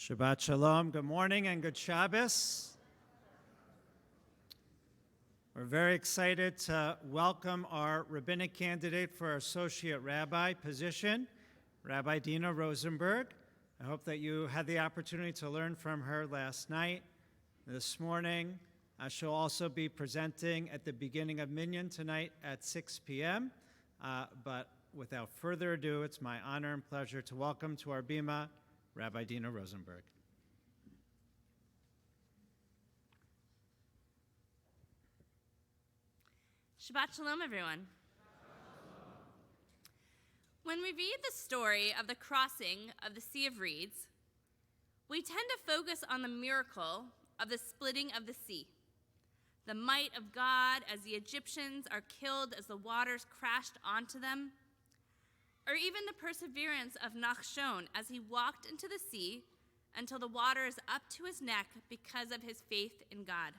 Shabbat Shalom, good morning and good Shabbos. We're very excited to welcome our rabbinic candidate for associate rabbi position, Rabbi Dina Rosenberg. I hope that you had the opportunity to learn from her last night. This morning, she'll also be presenting at the beginning of Minyan tonight at 6 p.m. But without further ado, it's my honor and pleasure to welcome to our bima Rabbi Dina Rosenberg. Shabbat Shalom, everyone. When we read the story of the crossing of the Sea of Reeds, we tend to focus on the miracle of the splitting of the sea, the might of God as the Egyptians are killed as the waters crashed onto them, or even the perseverance of Nachshon as he walked into the sea until the water is up to his neck because of his faith in God.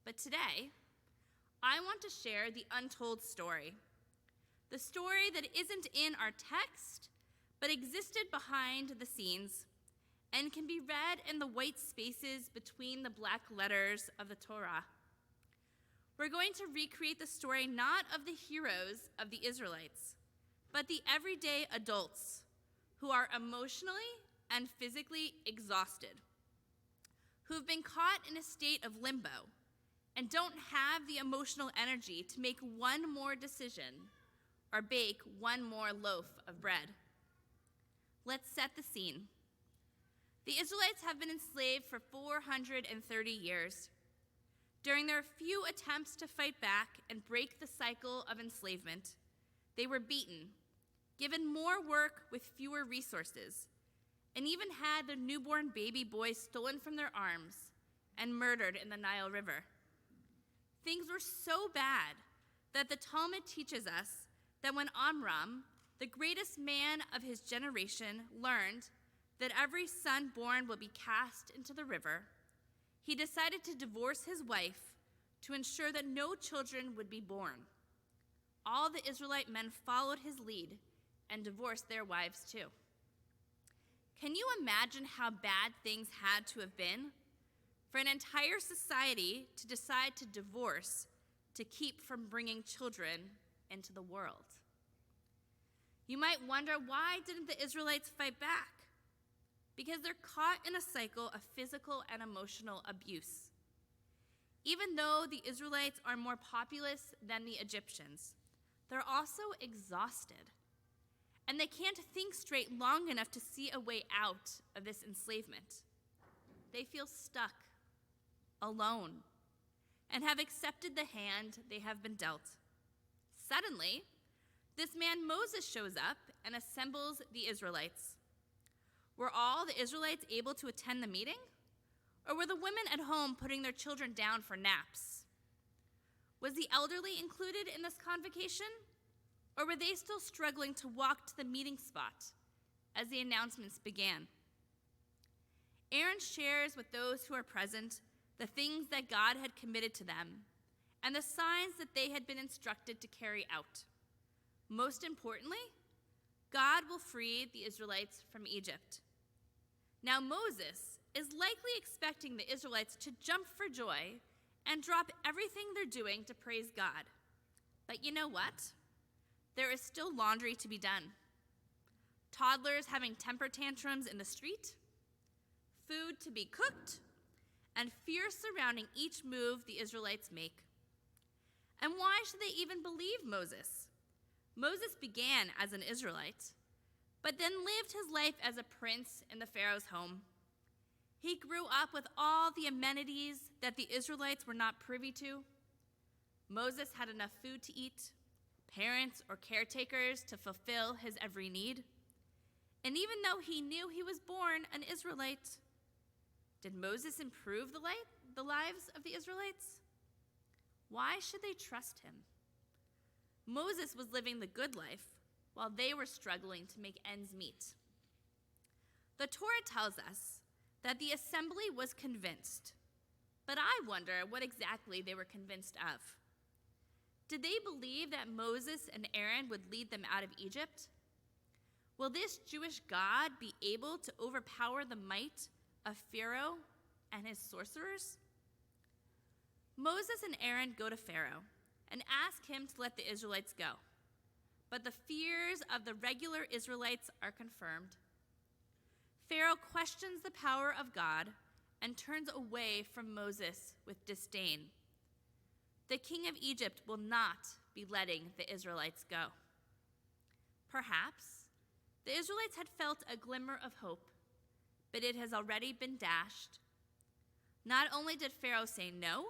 But today, I want to share the untold story, the story that isn't in our text, but existed behind the scenes and can be read in the white spaces between the black letters of the Torah. We're going to recreate the story not of the heroes of the Israelites, but the everyday adults who are emotionally and physically exhausted, who've been caught in a state of limbo and don't have the emotional energy to make one more decision or bake one more loaf of bread. Let's set the scene. The Israelites have been enslaved for 430 years. During their few attempts to fight back and break the cycle of enslavement, they were beaten, given more work with fewer resources, and even had their newborn baby boy stolen from their arms and murdered in the Nile River. Things were so bad that the Talmud teaches us that when Amram, the greatest man of his generation, learned that every son born will be cast into the river, he decided to divorce his wife to ensure that no children would be born. All the Israelite men followed his lead and divorced their wives too. Can you imagine how bad things had to have been for an entire society to decide to divorce to keep from bringing children into the world? You might wonder, why didn't the Israelites fight back? Because they're caught in a cycle of physical and emotional abuse. Even though the Israelites are more populous than the Egyptians, they're also exhausted. And they can't think straight long enough to see a way out of this enslavement. They feel stuck, alone, and have accepted the hand they have been dealt. Suddenly, this man Moses shows up and assembles the Israelites. Were all the Israelites able to attend the meeting? Or were the women at home putting their children down for naps? Was the elderly included in this convocation? Or were they still struggling to walk to the meeting spot as the announcements began? Aaron shares with those who are present the things that God had committed to them and the signs that they had been instructed to carry out. Most importantly, God will free the Israelites from Egypt. Now Moses is likely expecting the Israelites to jump for joy and drop everything they're doing to praise God. But you know what? There is still laundry to be done. Toddlers having temper tantrums in the street, food to be cooked, and fear surrounding each move the Israelites make. And why should they even believe Moses? Moses began as an Israelite, but then lived his life as a prince in the Pharaoh's home. He grew up with all the amenities that the Israelites were not privy to. Moses had enough food to eat, parents or caretakers to fulfill his every need. And even though he knew he was born an Israelite, did Moses improve the lives of the Israelites? Why should they trust him? Moses was living the good life while they were struggling to make ends meet. The Torah tells us that the assembly was convinced, but I wonder what exactly they were convinced of. Did they believe that Moses and Aaron would lead them out of Egypt? Will this Jewish God be able to overpower the might of Pharaoh and his sorcerers? Moses and Aaron go to Pharaoh and ask him to let the Israelites go. But the fears of the regular Israelites are confirmed. Pharaoh questions the power of God and turns away from Moses with disdain. The king of Egypt will not be letting the Israelites go. Perhaps the Israelites had felt a glimmer of hope, but it has already been dashed. Not only did Pharaoh say no,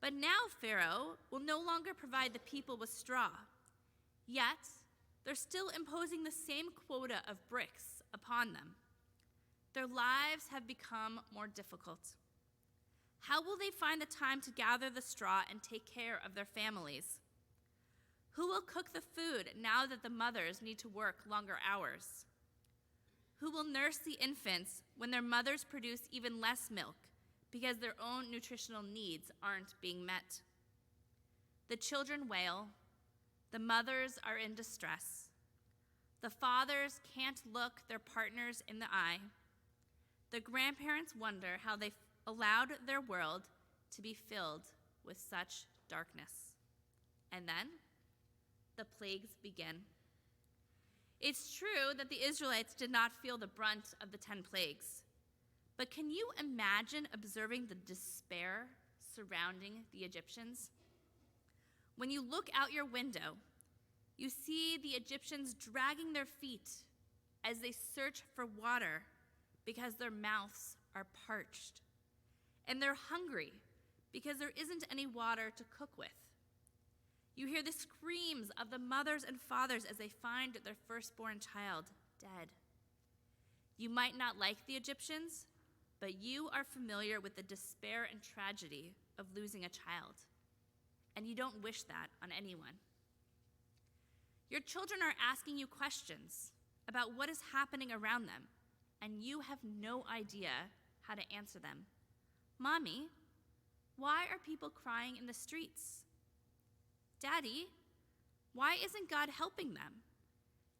but now Pharaoh will no longer provide the people with straw. Yet, they're still imposing the same quota of bricks upon them. Their lives have become more difficult. How will they find the time to gather the straw and take care of their families? Who will cook the food now that the mothers need to work longer hours? Who will nurse the infants when their mothers produce even less milk because their own nutritional needs aren't being met? The children wail. The mothers are in distress. The fathers can't look their partners in the eye. The grandparents wonder how they allowed their world to be filled with such darkness. And then the plagues begin. It's true that the Israelites did not feel the brunt of the 10 plagues, but can you imagine observing the despair surrounding the Egyptians? When you look out your window, you see the Egyptians dragging their feet as they search for water because their mouths are parched. And they're hungry because there isn't any water to cook with. You hear the screams of the mothers and fathers as they find their firstborn child dead. You might not like the Egyptians, but you are familiar with the despair and tragedy of losing a child. And you don't wish that on anyone. Your children are asking you questions about what is happening around them, and you have no idea how to answer them. Mommy, why are people crying in the streets? Daddy, why isn't God helping them?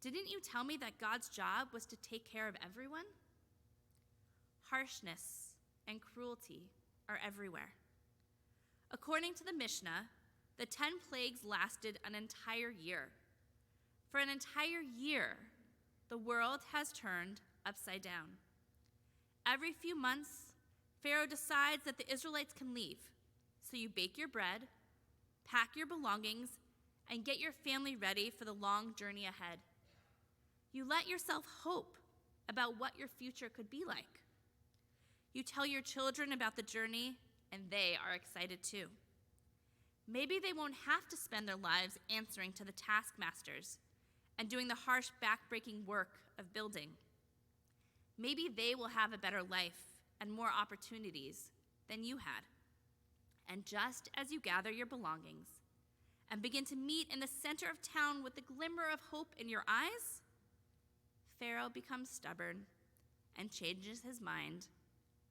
Didn't you tell me that God's job was to take care of everyone? Harshness and cruelty are everywhere. According to the Mishnah, the 10 plagues lasted an entire year. For an entire year, the world has turned upside down. Every few months, Pharaoh decides that the Israelites can leave. So you bake your bread, pack your belongings, and get your family ready for the long journey ahead. You let yourself hope about what your future could be like. You tell your children about the journey, and they are excited too. Maybe they won't have to spend their lives answering to the taskmasters and doing the harsh, back-breaking work of building. Maybe they will have a better life and more opportunities than you had. And just as you gather your belongings and begin to meet in the center of town with the glimmer of hope in your eyes, Pharaoh becomes stubborn and changes his mind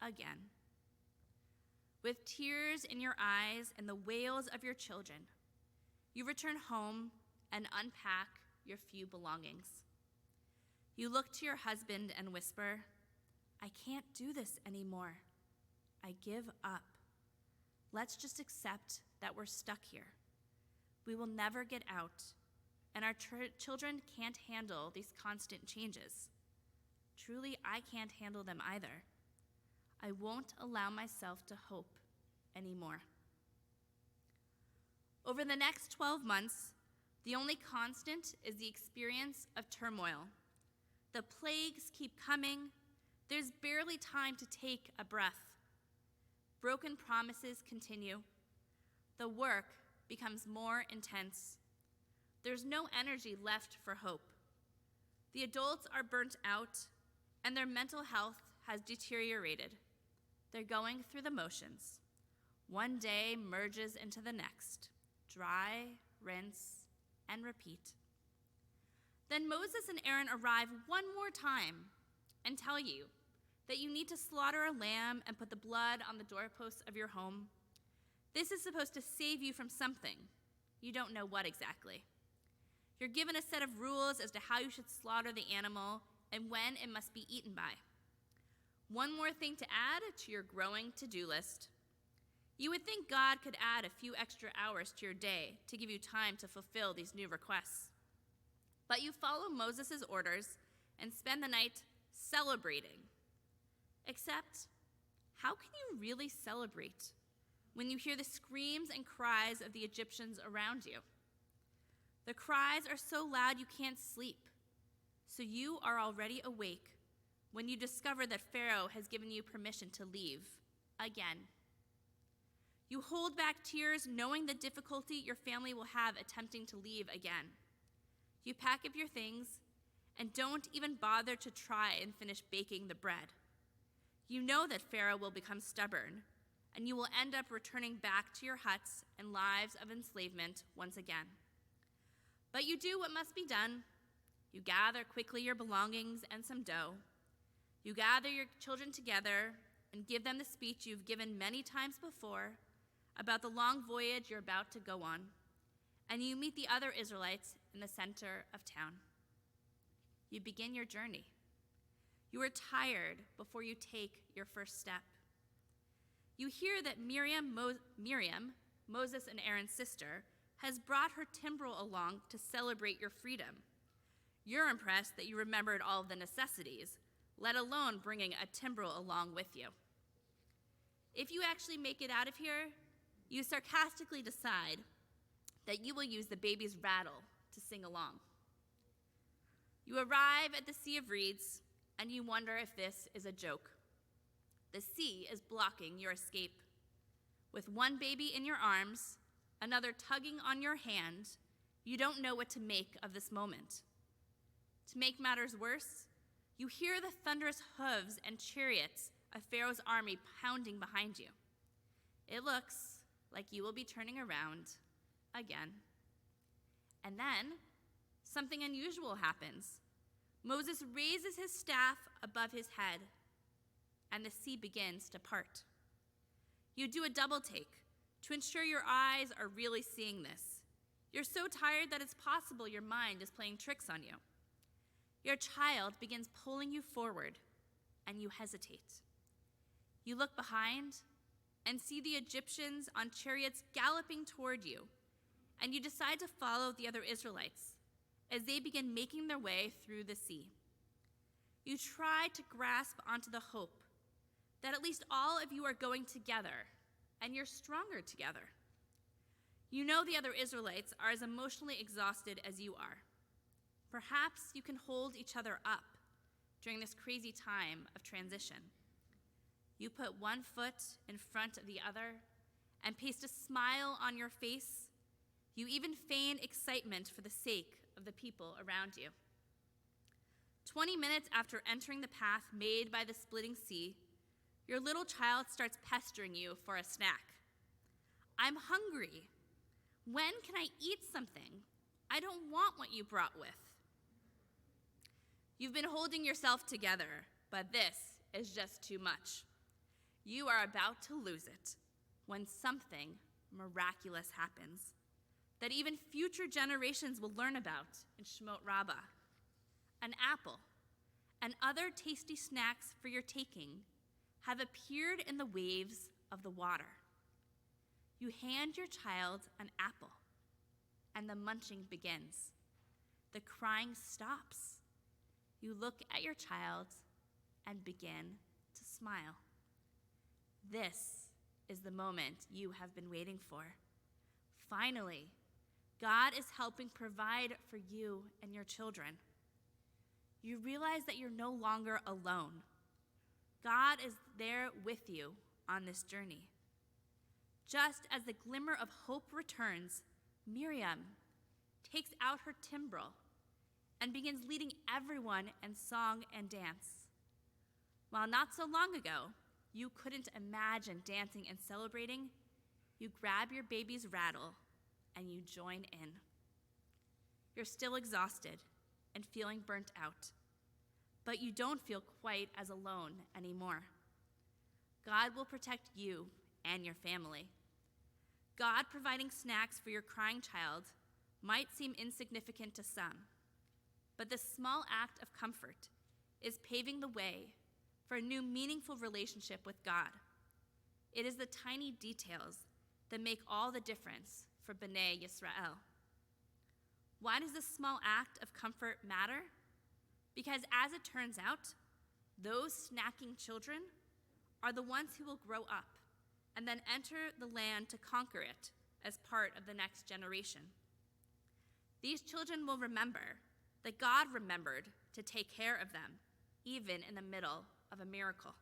again. With tears in your eyes and the wails of your children, you return home and unpack your few belongings. You look to your husband and whisper, "I can't do this anymore. I give up. Let's just accept that we're stuck here. We will never get out, and our children can't handle these constant changes. Truly, I can't handle them either. I won't allow myself to hope anymore." Over the next 12 months, the only constant is the experience of turmoil. The plagues keep coming. There's barely time to take a breath. Broken promises continue. The work becomes more intense. There's no energy left for hope. The adults are burnt out, and their mental health has deteriorated. They're going through the motions. One day merges into the next. Dry, rinse, and repeat. Then Moses and Aaron arrive one more time and tell you that you need to slaughter a lamb and put the blood on the doorposts of your home. This is supposed to save you from something. You don't know what exactly. You're given a set of rules as to how you should slaughter the animal and when it must be eaten by. One more thing to add to your growing to-do list. You would think God could add a few extra hours to your day to give you time to fulfill these new requests. But you follow Moses' orders and spend the night celebrating. Except, how can you really celebrate when you hear the screams and cries of the Egyptians around you? The cries are so loud you can't sleep, so you are already awake when you discover that Pharaoh has given you permission to leave again. You hold back tears knowing the difficulty your family will have attempting to leave again. You pack up your things and don't even bother to try and finish baking the bread. You know that Pharaoh will become stubborn, and you will end up returning back to your huts and lives of enslavement once again. But you do what must be done. You gather quickly your belongings and some dough. You gather your children together and give them the speech you've given many times before about the long voyage you're about to go on, and you meet the other Israelites in the center of town. You begin your journey. You are tired before you take your first step. You hear that Miriam, Moses and Aaron's sister, has brought her timbrel along to celebrate your freedom. You're impressed that you remembered all of the necessities, let alone bringing a timbrel along with you. If you actually make it out of here, you sarcastically decide that you will use the baby's rattle to sing along. You arrive at the Sea of Reeds, and you wonder if this is a joke. The sea is blocking your escape. With one baby in your arms, another tugging on your hand, you don't know what to make of this moment. To make matters worse, you hear the thunderous hooves and chariots of Pharaoh's army pounding behind you. It looks like you will be turning around again. And then something unusual happens. Moses raises his staff above his head, and the sea begins to part. You do a double take to ensure your eyes are really seeing this. You're so tired that it's possible your mind is playing tricks on you. Your child begins pulling you forward, and you hesitate. You look behind and see the Egyptians on chariots galloping toward you, and you decide to follow the other Israelites as they begin making their way through the sea. You try to grasp onto the hope that at least all of you are going together, and you're stronger together. You know the other Israelites are as emotionally exhausted as you are. Perhaps you can hold each other up during this crazy time of transition. You put one foot in front of the other and paste a smile on your face. You even feign excitement for the sake of the people around you. 20 minutes after entering the path made by the splitting sea, your little child starts pestering you for a snack. I'm hungry. When can I eat something? I don't want what you brought with. You've been holding yourself together, but this is just too much. You are about to lose it when something miraculous happens that even future generations will learn about in Shemot Rabbah. An apple and other tasty snacks for your taking have appeared in the waves of the water. You hand your child an apple, and the munching begins. The crying stops. You look at your child and begin to smile. This is the moment you have been waiting for. Finally, God is helping provide for you and your children. You realize that you're no longer alone. God is there with you on this journey. Just as the glimmer of hope returns, Miriam takes out her timbrel and begins leading everyone in song and dance. While not so long ago, you couldn't imagine dancing and celebrating, you grab your baby's rattle and you join in. You're still exhausted and feeling burnt out, but you don't feel quite as alone anymore. God will protect you and your family. God providing snacks for your crying child might seem insignificant to some, but this small act of comfort is paving the way for a new meaningful relationship with God. It is the tiny details that make all the difference for B'nai Yisrael. Why does this small act of comfort matter? Because as it turns out, those snacking children are the ones who will grow up and then enter the land to conquer it as part of the next generation. These children will remember that God remembered to take care of them, even in the middle of a miracle.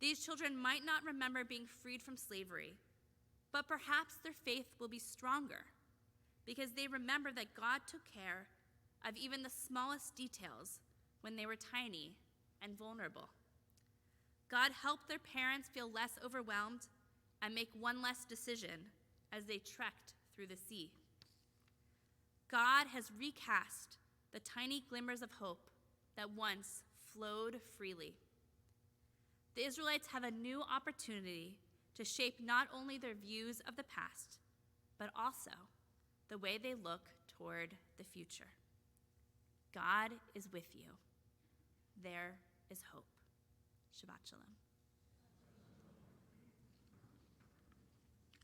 These children might not remember being freed from slavery, but perhaps their faith will be stronger because they remember that God took care of even the smallest details when they were tiny and vulnerable. God helped their parents feel less overwhelmed and make one less decision as they trekked through the sea. God has recast the tiny glimmers of hope that once flowed freely. The Israelites have a new opportunity to shape not only their views of the past, but also the way they look toward the future. God is with you. There is hope. Shabbat Shalom.